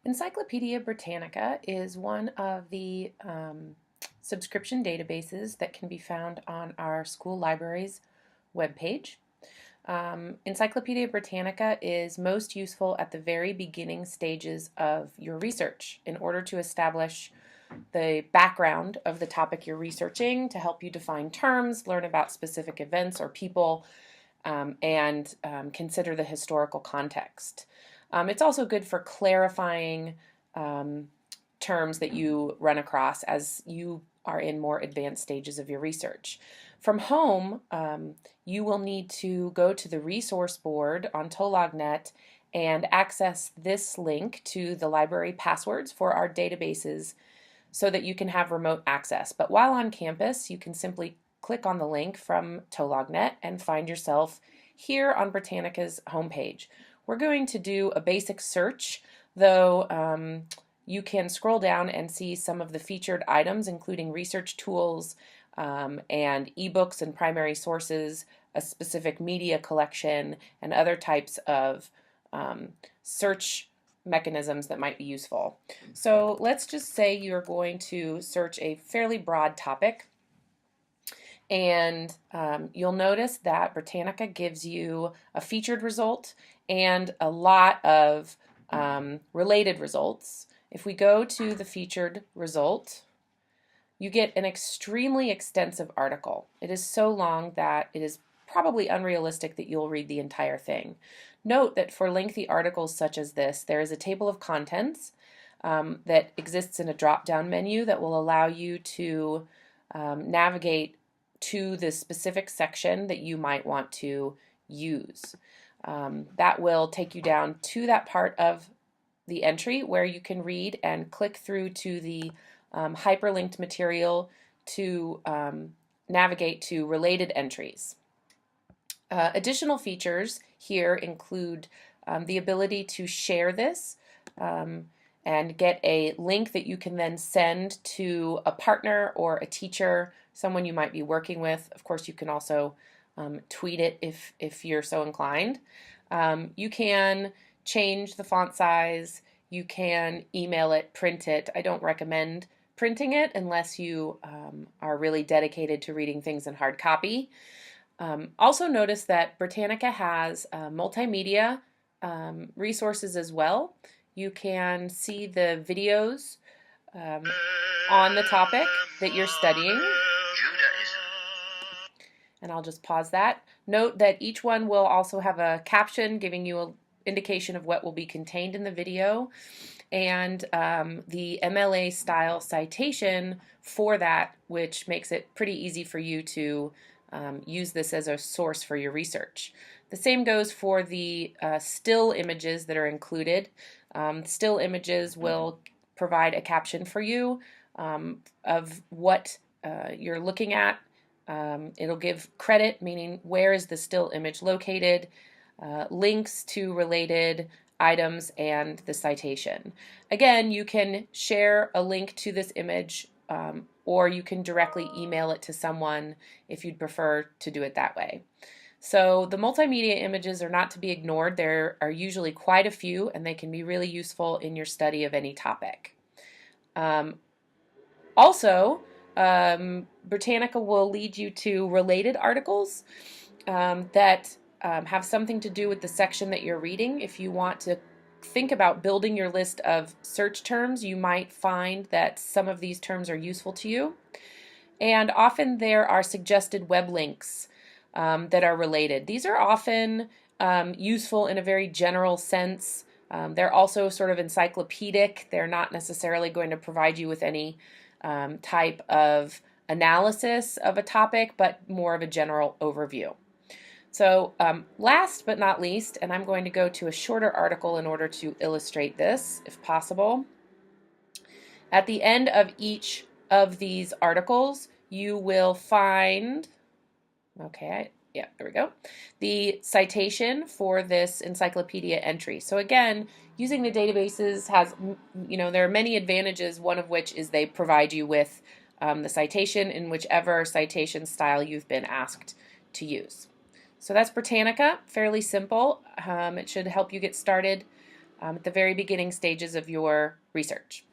Encyclopedia Britannica is one of the subscription databases that can be found on our school library's webpage. Encyclopedia Britannica is most useful at the very beginning stages of your research in order to establish the background of the topic you're researching, to help you define terms, learn about specific events or people, and consider the historical context. It's also good for clarifying terms that you run across as you are in more advanced stages of your research. From home, you will need to go to the resource board on TOLOGNet and access this link to the library passwords for our databases so that you can have remote access. But while on campus, you can simply click on the link from TOLOGNet and find yourself here on Britannica's homepage. We're going to do a basic search, though you can scroll down and see some of the featured items, including research tools and ebooks and primary sources, a specific media collection, and other types of search mechanisms that might be useful. So let's just say you're going to search a fairly broad topic, and you'll notice that Britannica gives you a featured result and a lot of related results. If we go to the featured result, you get an extremely extensive article. It is so long that it is probably unrealistic that you'll read the entire thing. Note that for lengthy articles such as this, there is a table of contents that exists in a drop-down menu that will allow you to navigate to the specific section that you might want to use. That will take you down to that part of the entry where you can read and click through to the hyperlinked material to navigate to related entries. Additional features here include the ability to share this and get a link that you can then send to a partner or a teacher, someone you might be working with. Of course, you can also tweet it if you're so inclined. You can change the font size, you can email it, print it. I don't recommend printing it unless you are really dedicated to reading things in hard copy. Also notice that Britannica has multimedia resources as well. You can see the videos on the topic that you're studying. And I'll just pause that. Note that each one will also have a caption giving you an indication of what will be contained in the video, and the MLA style citation for that, which makes it pretty easy for you to use this as a source for your research. The same goes for the still images that are included. Still images will provide a caption for you of what you're looking at. It'll give credit, meaning where is the still image located, links to related items, and the citation. Again, you can share a link to this image or you can directly email it to someone if you'd prefer to do it that way. So the multimedia images are not to be ignored. There are usually quite a few, and they can be really useful in your study of any topic. Also, Britannica will lead you to related articles that have something to do with the section that you're reading. If you want to think about building your list of search terms, you might find that some of these terms are useful to you. And often there are suggested web links that are related. These are often useful in a very general sense. They're also sort of encyclopedic. They're not necessarily going to provide you with any type of analysis of a topic, but more of a general overview. So last but not least, and I'm going to go to a shorter article in order to illustrate this, if possible. At the end of each of these articles, you will find, yeah, there we go, the citation for this encyclopedia entry. So again, using the databases has, there are many advantages, one of which is they provide you with the citation in whichever citation style you've been asked to use. So that's Britannica, fairly simple. It should help you get started at the very beginning stages of your research.